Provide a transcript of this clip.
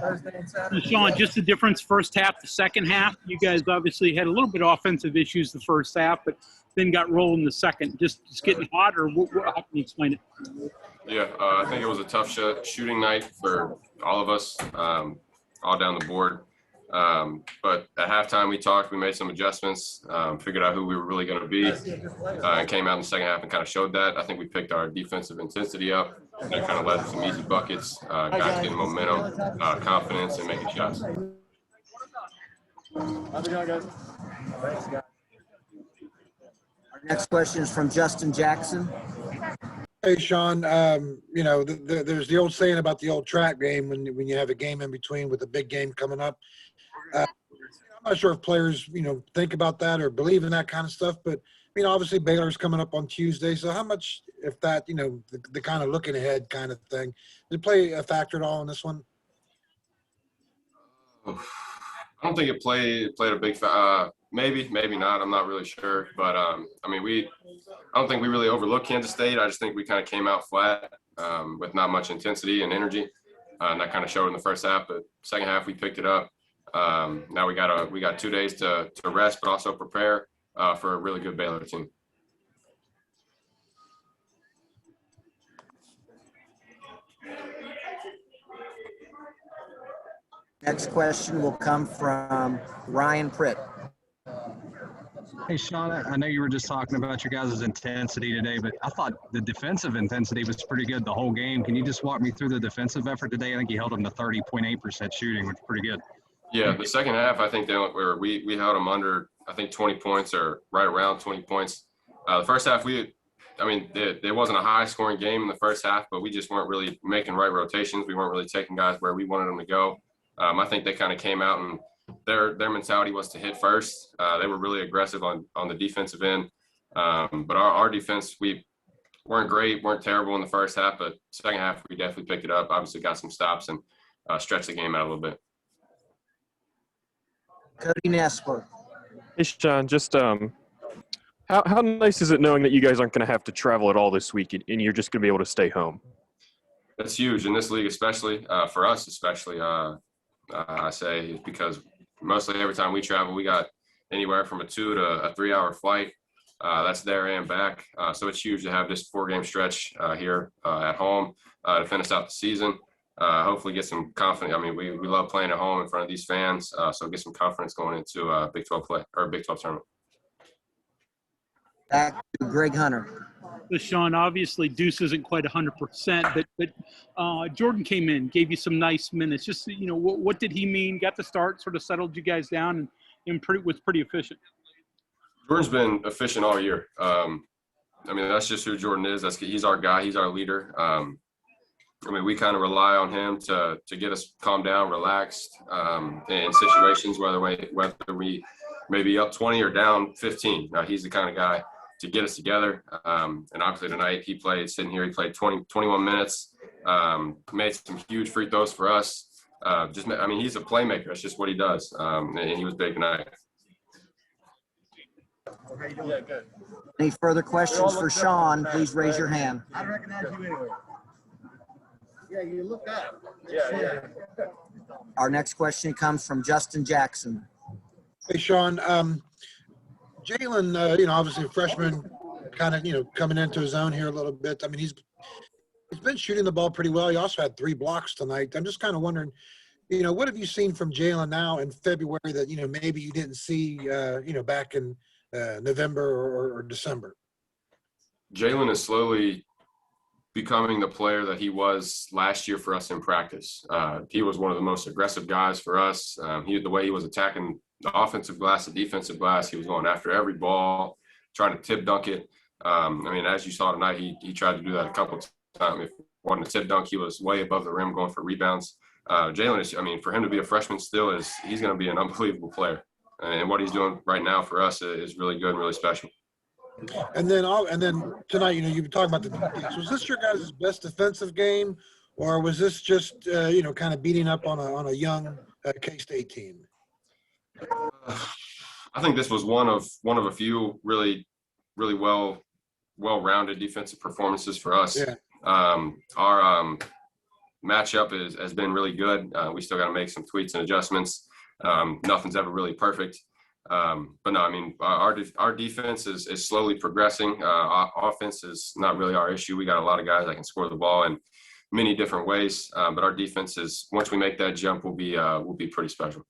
Thursday and So Saturday. Sean, just the difference first half to second half. You guys obviously had a little bit of offensive issues the first half, but then got rolled in the second. Just getting hot, or how can you explain it? Yeah, I think it was a tough shooting night for all of us, all down the board. But at halftime, we talked, we made some adjustments, figured out who we were really going to be, and came out in the second half and kind of showed that. I think we picked our defensive intensity up, and it kind of led to some easy buckets, guys getting momentum, confidence, and making shots. How's it going, guys? Thanks, guys. Our next question is from Justin Jackson. Hey, Sean, you know, there's the old saying about the old track game when you have a game in between with a big game coming up. I'm not sure if players, you know, think about that or believe in that kind of stuff, but, you know, obviously Baylor's coming up on Tuesday. So how much, if that, you know, the kind of looking ahead kind of thing, did it play a factor at all in this one? I don't think it played a big maybe not. I'm not really sure. But, I mean, I don't think we really overlooked Kansas State. I just think we kind of came out flat with not much intensity and energy. And that kind of showed in the first half. But second half, we picked it up. Now we got 2 days to rest, but also prepare for a really good Baylor team. Next question will come from Ryan Pritt. Hey, Sean, I know you were just talking about your guys' intensity today, but I thought the defensive intensity was pretty good the whole game. Can you just walk me through the defensive effort today? I think you held them to 30.8% shooting, which is pretty good. Yeah, the second half, I think we held them under, I think, 20 points or right around 20 points. The first half, there wasn't a high-scoring game in the first half, but we just weren't really making right rotations. We weren't really taking guys where we wanted them to go. I think they kind of came out and their mentality was to hit first. They were really aggressive on the defensive end. But our defense, we weren't great, weren't terrible in the first half, but second half we definitely picked it up. Obviously got some stops and stretched the game out a little bit. Cody Nesper. Hey, Sean, just how nice is it knowing that you guys aren't going to have to travel at all this week and you're just going to be able to stay home? That's huge in this league, especially for us, especially. I say because mostly every time we travel, we got anywhere from a 2 to a 3 hour flight. That's there and back. So it's huge to have this 4-game stretch here at home to finish out the season. Hopefully get some confidence. I mean, we love playing at home in front of these fans. So get some confidence going into Big 12 play or Big 12 tournament. Back to Greg Hunter. So Sean, obviously Deuce isn't quite 100%, but Jordan came in, gave you some nice minutes. Just, you know, what did he mean? Got the start, sort of settled you guys down, and was pretty efficient. Jordan's been efficient all year. I mean, that's just who Jordan is. He's our guy. He's our leader. I mean, we kind of rely on him to get us calmed down, relaxed in situations, whether we may be up 20 or down 15. He's the kind of guy to get us together. And obviously tonight he played 21 minutes, made some huge free throws for us. He's a playmaker. That's just what he does. And he was big tonight. Yeah, good. Any further questions for Sean, please raise your hand. I don't recognize you anyway. Yeah, you look up. Yeah. Our next question comes from Justin Jackson. Hey, Sean, Jalen, you know, obviously a freshman, kind of, you know, coming into his own here a little bit. I mean, he's been shooting the ball pretty well. He also had 3 blocks tonight. I'm just kind of wondering, you know, what have you seen from Jalen now in February that, you know, maybe you didn't see, you know, back in November or December? Jalen is slowly becoming the player that he was last year for us in practice. He was one of the most aggressive guys for us. The way he was attacking the offensive glass, the defensive glass, he was going after every ball, trying to tip dunk it. As you saw tonight, he tried to do that a couple of times. If he wanted to tip dunk, he was way above the rim going for rebounds. Jalen is, for him to be a freshman still he's going to be an unbelievable player. And what he's doing right now for us is really good and really special. And then tonight, you know, you've been talking about the defense. Was this your guys' best defensive game, or was this just you know, kind of beating up on a young K-State team? I think this was one of a few really well-rounded defensive performances for us. Yeah. matchup has been really good. We still got to make some tweaks and adjustments. Nothing's ever really perfect. But no, I mean, our defense is slowly progressing. Offense is not really our issue. We got a lot of guys that can score the ball in many different ways. But our defense is, once we make that jump, will be pretty special.